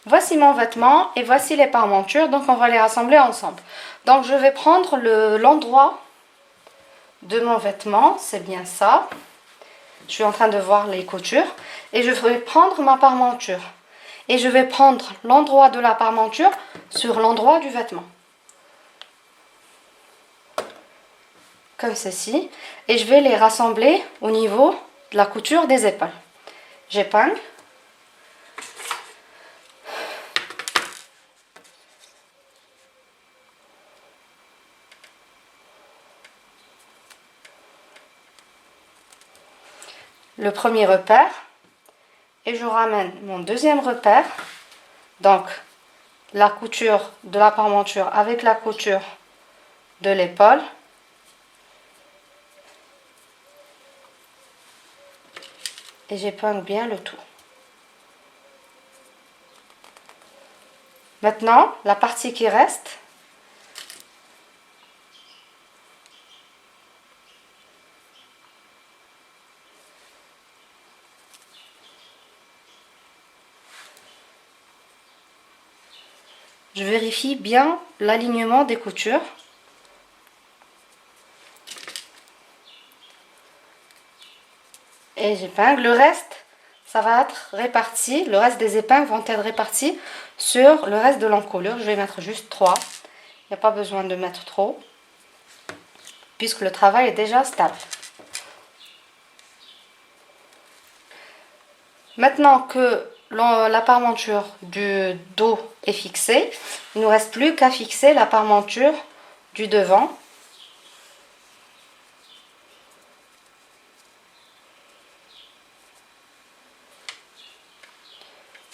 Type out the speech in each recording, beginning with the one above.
Voici mon vêtement et voici les parmentures, donc on va les rassembler ensemble. Donc je vais prendre l'endroit de mon vêtement, c'est bien ça. Je suis en train de voir les coutures et je vais prendre ma parmenture. Et je vais prendre l'endroit de la parmenture sur l'endroit du vêtement. Comme ceci. Et je vais les rassembler au niveau de la couture des épaules. J'épingle. Le premier repère. Et je ramène mon deuxième repère. Donc, la couture de la parmenture avec la couture de l'épaule. Et j'épingle bien le tout. Maintenant, la partie qui reste, je vérifie bien l'alignement des coutures. Et j'épingle. Le reste, ça va être réparti. Le reste des épingles vont être répartis sur le reste de l'encolure. Je vais mettre juste 3. Il n'y a pas besoin de mettre trop, puisque le travail est déjà stable. Maintenant que la parmenture du dos est fixée, il ne nous reste plus qu'à fixer la parmenture du devant.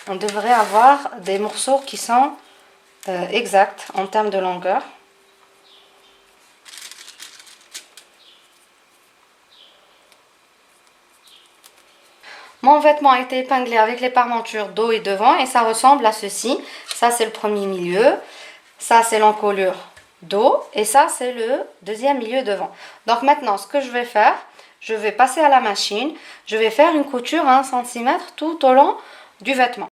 On devrait avoir des morceaux qui sont exacts en termes de longueur. Mon vêtement a été épinglé avec les parmentures dos et devant et ça ressemble à ceci. Ça c'est le premier milieu, ça c'est l'encolure dos et ça c'est le deuxième milieu devant. Donc maintenant ce que je vais faire, je vais passer à la machine, je vais faire une couture à 1 cm tout au long du vêtement.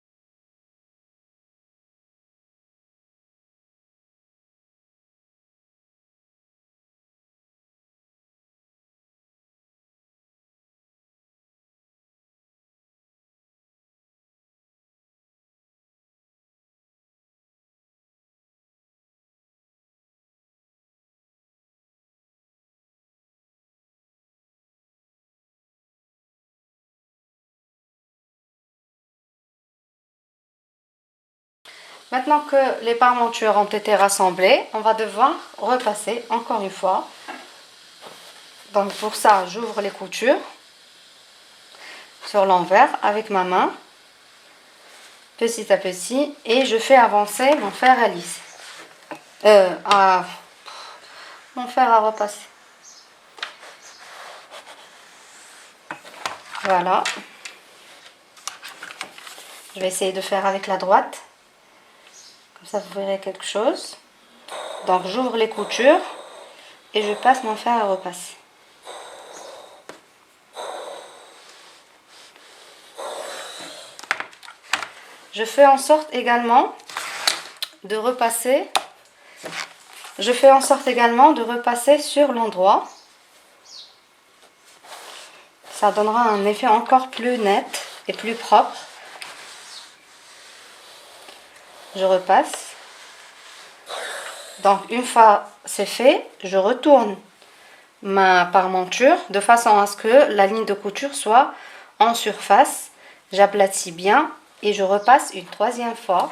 Maintenant que les parmentures ont été rassemblées, on va devoir repasser encore une fois. Donc pour ça, j'ouvre les coutures sur l'envers avec ma main, petit à petit, et je fais avancer mon fer à lisser. Mon fer à repasser. Voilà. Je vais essayer de faire avec la droite. Comme ça, vous verrez quelque chose. Donc, j'ouvre les coutures et je passe mon fer à repasser. Je fais en sorte également de repasser. Sur l'endroit. Ça donnera un effet encore plus net et plus propre. Je repasse. Donc une fois c'est fait, je retourne ma parmenture de façon à ce que la ligne de couture soit en surface. J'aplatis bien et je repasse une troisième fois.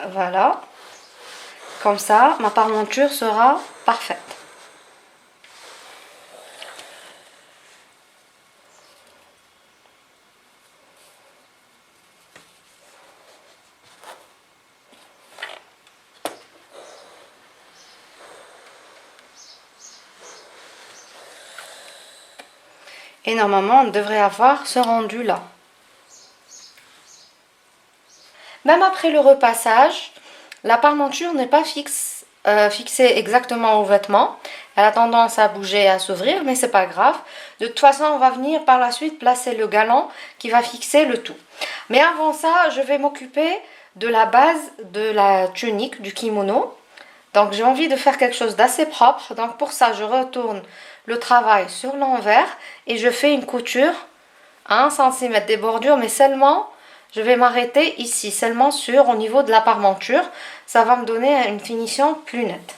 Voilà. Comme ça, ma parmenture sera parfaite. Et normalement, on devrait avoir ce rendu-là. Même après le repassage, la parmenture n'est pas fixée exactement au vêtement. Elle a tendance à bouger et à s'ouvrir, mais c'est pas grave. De toute façon, on va venir par la suite placer le galon qui va fixer le tout. Mais avant ça, je vais m'occuper de la base de la tunique, du kimono. Donc j'ai envie de faire quelque chose d'assez propre. Donc pour ça, je retourne le travail sur l'envers et je fais une couture à 1 cm des bordures, mais seulement, je vais m'arrêter ici, seulement sur au niveau de la parmenture. Ça va me donner une finition plus nette.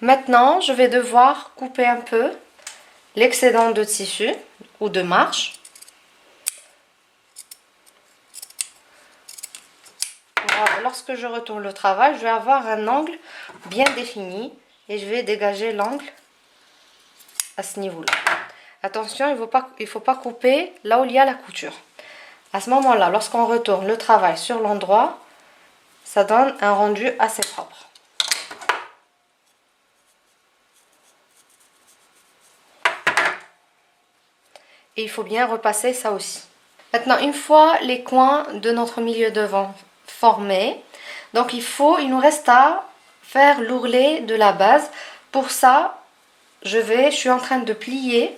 Maintenant, je vais devoir couper un peu l'excédent de tissu ou de marge. Lorsque je retourne le travail, je vais avoir un angle bien défini et je vais dégager l'angle à ce niveau-là. Attention, il ne faut pas couper là où il y a la couture. À ce moment-là, lorsqu'on retourne le travail sur l'endroit, ça donne un rendu assez propre. Et il faut bien repasser ça aussi. Maintenant, une fois les coins de notre milieu devant formés, donc il nous reste à faire l'ourlet de la base. Pour ça, je suis en train de plier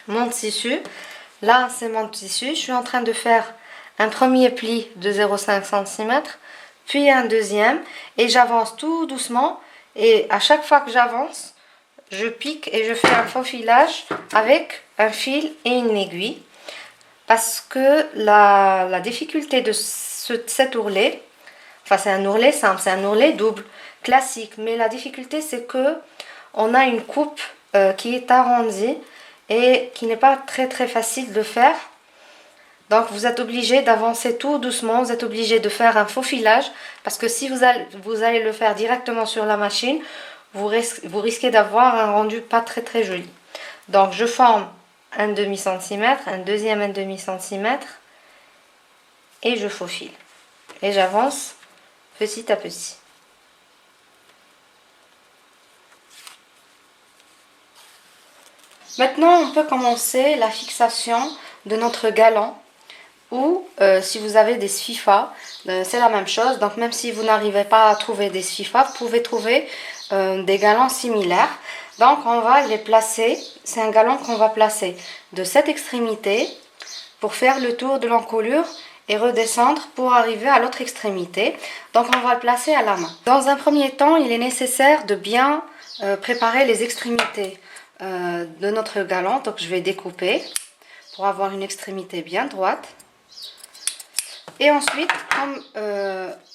mon tissu. Là, c'est mon tissu. Je suis en train de faire un premier pli de 0,5 cm, puis un deuxième, et j'avance tout doucement. Et à chaque fois que j'avance, je pique et je fais un faufilage avec un fil et une aiguille. Parce que la difficulté de cet ourlet, enfin c'est un ourlet simple, c'est un ourlet double, classique. Mais la difficulté c'est que on a une coupe qui est arrondie et qui n'est pas très facile de faire. Donc vous êtes obligé d'avancer tout doucement, vous êtes obligé de faire un faufilage. Parce que si vous allez le faire directement sur la machine, vous risquez d'avoir un rendu pas très joli. Donc je forme un demi-centimètre, un deuxième un demi-centimètre et je faufile. Et j'avance petit à petit. Maintenant, on peut commencer la fixation de notre galant ou si vous avez des sfifas, c'est la même chose. Donc même si vous n'arrivez pas à trouver des sfifas, vous pouvez trouver des galants similaires. Donc on va les placer, c'est un galant qu'on va placer de cette extrémité pour faire le tour de l'encolure et redescendre pour arriver à l'autre extrémité. Donc on va le placer à la main. Dans un premier temps, il est nécessaire de bien préparer les extrémités de notre galant. Donc je vais découper pour avoir une extrémité bien droite. Et ensuite, comme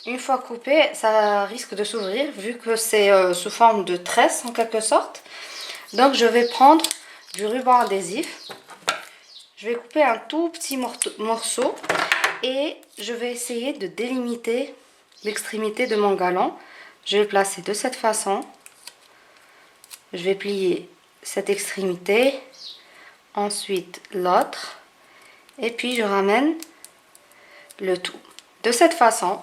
une fois coupé, ça risque de s'ouvrir vu que c'est sous forme de tresse en quelque sorte. Donc je vais prendre du ruban adhésif. Je vais couper un tout petit morceau et je vais essayer de délimiter l'extrémité de mon galant. Je vais le placer de cette façon. Je vais plier cette extrémité, ensuite l'autre et puis je ramène le tout. De cette façon,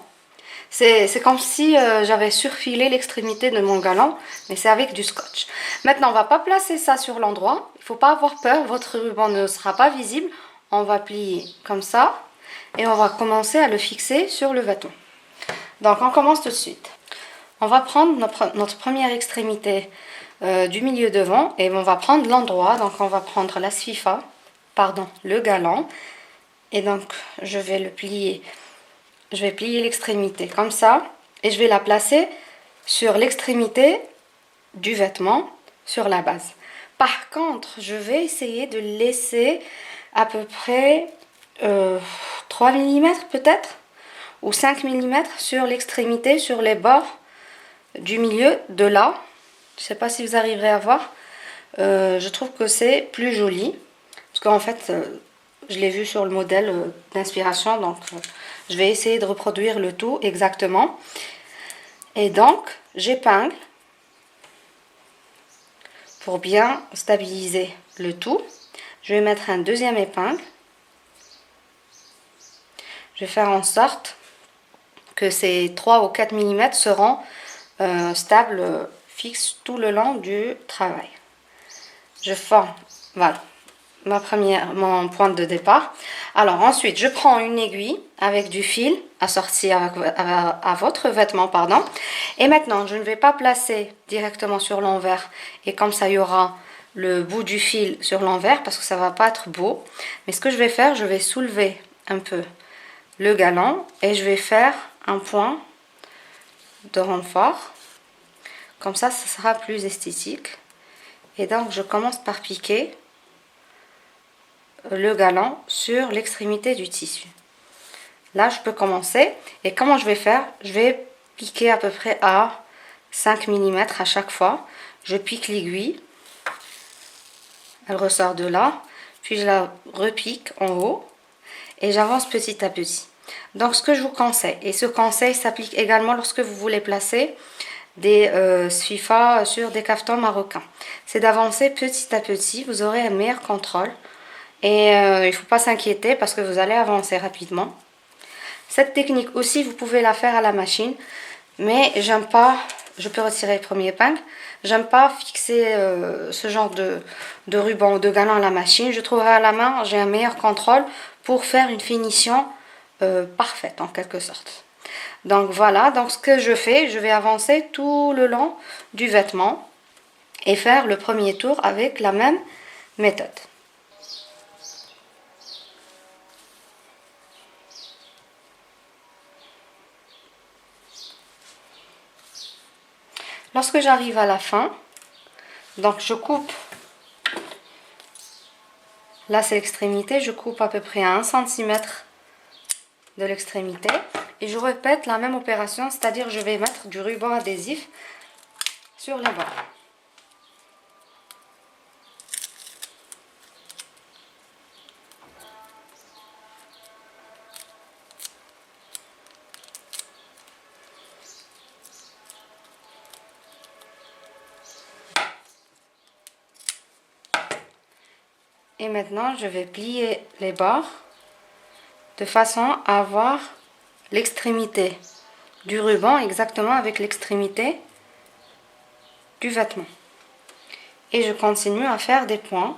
c'est comme si j'avais surfilé l'extrémité de mon galant, mais c'est avec du scotch. Maintenant, on ne va pas placer ça sur l'endroit. Il ne faut pas avoir peur, votre ruban ne sera pas visible. On va plier comme ça et on va commencer à le fixer sur le vêtement. Donc, on commence tout de suite. On va prendre notre première extrémité du milieu devant et on va prendre l'endroit. Donc, on va prendre la sfifa, pardon, le galant. Et donc, je vais le plier. Je vais plier l'extrémité comme ça. Et je vais la placer sur l'extrémité du vêtement, sur la base. Par contre, je vais essayer de laisser à peu près 3 mm peut-être. Ou 5 mm sur l'extrémité, sur les bords du milieu de là. Je ne sais pas si vous arriverez à voir. Je trouve que c'est plus joli. Parce qu'en fait... je l'ai vu sur le modèle d'inspiration, donc je vais essayer de reproduire le tout exactement. Et donc, j'épingle pour bien stabiliser le tout. Je vais mettre un deuxième épingle. Je vais faire en sorte que ces 3 ou 4 mm seront stables, fixes tout le long du travail. Je forme, voilà, mon point de départ. Alors ensuite, je prends une aiguille avec du fil assorti à votre vêtement, pardon. Et maintenant, je ne vais pas placer directement sur l'envers et comme ça, il y aura le bout du fil sur l'envers parce que ça va pas être beau. Mais ce que je vais faire, je vais soulever un peu le galon et je vais faire un point de renfort. Comme ça sera plus esthétique. Et donc, je commence par piquer le galon sur l'extrémité du tissu. Là, je peux commencer. Et comment je vais faire? Je vais piquer à peu près à 5 mm à chaque fois. Je pique l'aiguille. Elle ressort de là. Puis je la repique en haut. Et j'avance petit à petit. Donc, ce que je vous conseille, et ce conseil s'applique également lorsque vous voulez placer des sfifa sur des cafetans marocains, c'est d'avancer petit à petit. Vous aurez un meilleur contrôle. Et il ne faut pas s'inquiéter parce que vous allez avancer rapidement. Cette technique aussi, vous pouvez la faire à la machine. Mais j'aime pas, je peux retirer le premier épingle. J'aime pas fixer ce genre de ruban ou de galon à la machine. Je trouverai à la main, j'ai un meilleur contrôle pour faire une finition parfaite en quelque sorte. Donc voilà, donc ce que je fais, je vais avancer tout le long du vêtement et faire le premier tour avec la même méthode. Lorsque j'arrive à la fin, donc je coupe, là c'est l'extrémité, je coupe à peu près à 1 cm de l'extrémité et je répète la même opération, c'est-à-dire je vais mettre du ruban adhésif sur les bords. Et maintenant, je vais plier les bords de façon à avoir l'extrémité du ruban exactement avec l'extrémité du vêtement. Et je continue à faire des points.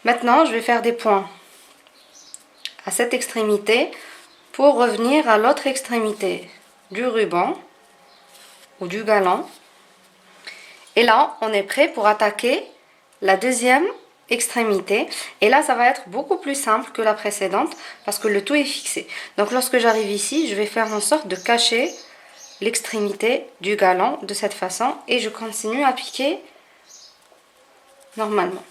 Maintenant, je vais faire des points à cette extrémité pour revenir à l'autre extrémité du ruban ou du galon. Et là, on est prêt pour attaquer la deuxième extrémité. Et là, ça va être beaucoup plus simple que la précédente parce que le tout est fixé. Donc, lorsque j'arrive ici, je vais faire en sorte de cacher l'extrémité du galon de cette façon et je continue à piquer normalement.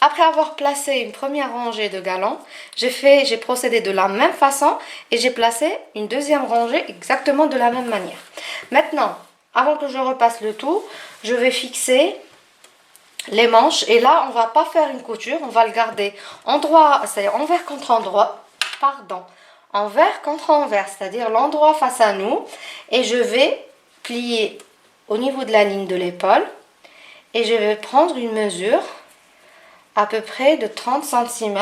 Après avoir placé une première rangée de galons, j'ai procédé de la même façon et j'ai placé une deuxième rangée exactement de la même manière. Maintenant, avant que je repasse le tout, je vais fixer les manches et là, on va pas faire une couture, on va le garder endroit, c'est-à-dire envers contre endroit, pardon, envers contre envers, c'est-à-dire l'endroit face à nous et je vais plier au niveau de la ligne de l'épaule et je vais prendre une mesure à peu près de 30 cm.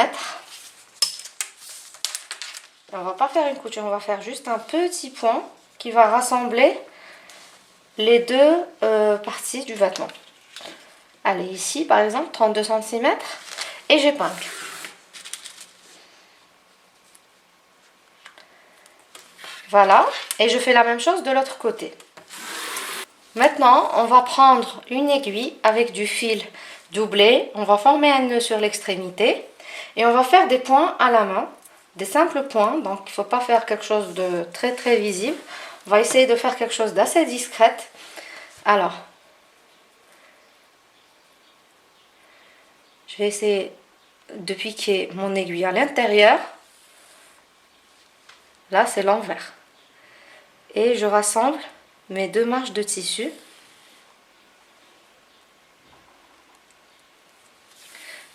On va pas faire une couture, on va faire juste un petit point qui va rassembler les deux parties du vêtement. Allez, ici par exemple 32 cm et j'épingle. Voilà, et je fais la même chose de l'autre côté. Maintenant, on va prendre une aiguille avec du fil doublé, on va former un nœud sur l'extrémité et on va faire des points à la main, des simples points, donc il ne faut pas faire quelque chose de très très visible. On va essayer de faire quelque chose d'assez discret. Alors, je vais essayer de piquer mon aiguille à l'intérieur. Là, c'est l'envers. Et je rassemble mes 2 manches de tissu.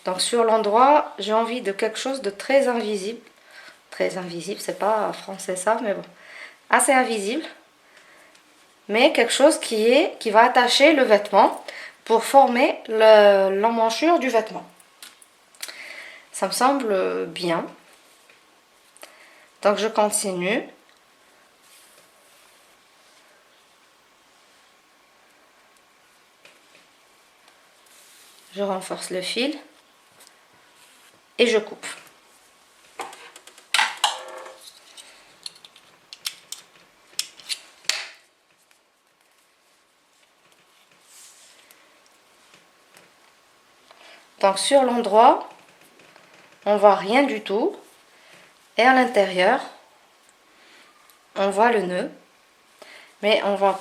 Donc sur l'endroit, j'ai envie de quelque chose de très invisible. Très invisible, c'est pas français ça, mais bon. Assez invisible. Mais quelque chose qui va attacher le vêtement pour former l'emmanchure du vêtement. Ça me semble bien. Donc je continue. Je renforce le fil. Et je coupe. Donc sur l'endroit, on voit rien du tout. Et à l'intérieur, on voit le nœud. Mais on va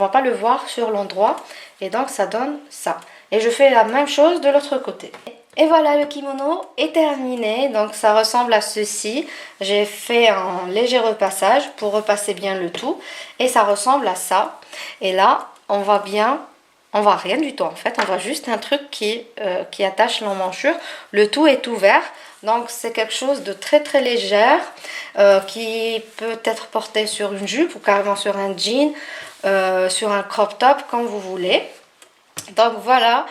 pas le voir sur l'endroit. Et donc ça donne ça. Et je fais la même chose de l'autre côté. Et voilà, le kimono est terminé. Donc ça ressemble à ceci. J'ai fait un léger repassage pour repasser bien le tout. Et ça ressemble à ça. Et là, on voit rien du tout en fait. On voit juste un truc qui attache l'emmanchure. Le tout est ouvert. Donc c'est quelque chose de très très légère qui peut être porté sur une jupe ou carrément sur un jean, sur un crop top, comme vous voulez. Donc voilà.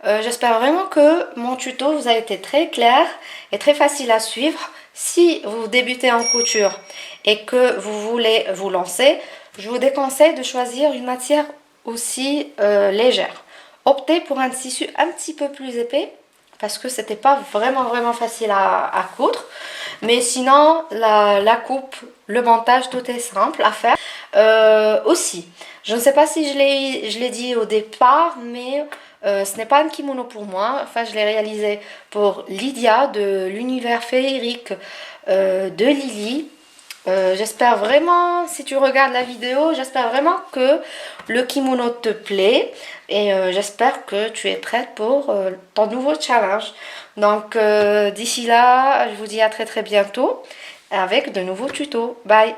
J'espère vraiment que mon tuto vous a été très clair et très facile à suivre. Si vous débutez en couture et que vous voulez vous lancer, je vous déconseille de choisir une matière aussi légère. Optez pour un tissu un petit peu plus épais parce que c'était pas vraiment facile à coudre. Mais sinon, la coupe, le montage, tout est simple à faire. Aussi, je ne sais pas si je l'ai dit au départ, mais ce n'est pas un kimono pour moi. Enfin, je l'ai réalisé pour Lydia de l'univers féerique de Lily. J'espère vraiment, si tu regardes la vidéo, j'espère vraiment que le kimono te plaît et j'espère que tu es prête pour ton nouveau challenge. Donc d'ici là, je vous dis à très bientôt avec de nouveaux tutos. Bye!